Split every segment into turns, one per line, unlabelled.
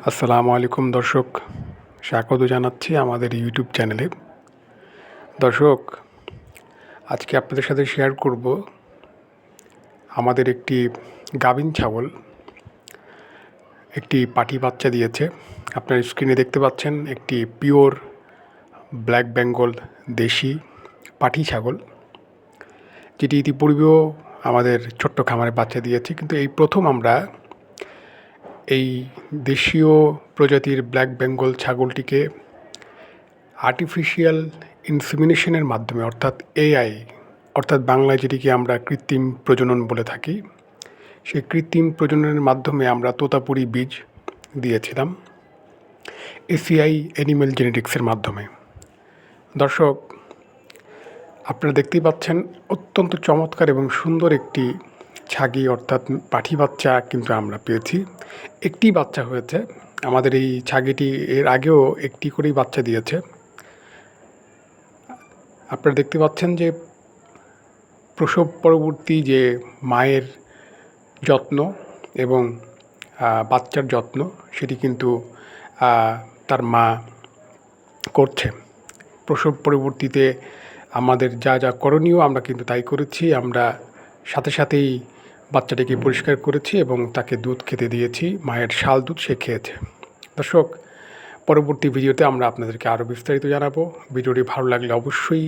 আসসালামু আলাইকুম দর্শক, স্বাগত জানাচ্ছি আমাদের ইউটিউব চ্যানেলে। দর্শক, আজকে আপনাদের সাথে শেয়ার করব আমাদের একটি গাভীন ছাগল একটি পাটি বাচ্চা দিয়েছে। আপনার স্ক্রিনে দেখতে পাচ্ছেন একটি পিওর ব্ল্যাক বেঙ্গল দেশি পাটি ছাগল, যেটি ইতিপূর্বেও আমাদের ছোট্ট খামারে বাচ্চা দিয়েছে, কিন্তু এই প্রথম আমরা এই দেশীয় প্রজাতির ব্ল্যাক বেঙ্গল ছাগলটিকে আর্টিফিশিয়াল ইনসেমিনেশনের মাধ্যমে অর্থাৎ এআই অর্থাৎ বাংলায় যেটিকে আমরা কৃত্রিম প্রজনন বলে থাকি, সেই কৃত্রিম প্রজননের মাধ্যমে আমরা তোতাপুরি বীজ দিয়েছিলাম এসিআই অ্যানিম্যাল জেনেটিক্সের মাধ্যমে। দর্শক, আপনারা দেখতেই পাচ্ছেন অত্যন্ত চমৎকার এবং সুন্দর একটি ছাগি অর্থাৎ পাঠি বাচ্চা কিন্তু আমরা পেয়েছি। একটি বাচ্চা হয়েছে। আমাদের এই ছাগিটি এর আগেও একটি করেই বাচ্চা দিয়েছে। আপনারা দেখতে পাচ্ছেন যে প্রসব পরবর্তী যে মায়ের যত্ন এবং বাচ্চার যত্ন সেটি কিন্তু তার মা করছে। প্রসব পরবর্তীতে আমাদের যা যা করণীয় আমরা কিন্তু তাই করেছি। আমরা সাথে সাথেই বাচ্চাটিকে পরিষ্কার করেছি এবং তাকে দুধ খেতে দিয়েছি, মায়ের শাল দুধ সে খেয়েছে। দর্শক, পরবর্তী ভিডিওতে আমরা আপনাদেরকে আরও বিস্তারিত জানাবো। ভিডিওটি ভালো লাগলে অবশ্যই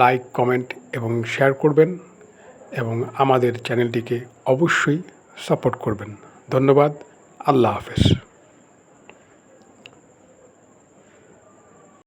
লাইক, কমেন্ট এবং শেয়ার করবেন এবং আমাদের চ্যানেলটিকে অবশ্যই সাপোর্ট করবেন। ধন্যবাদ। আল্লাহ হাফেজ।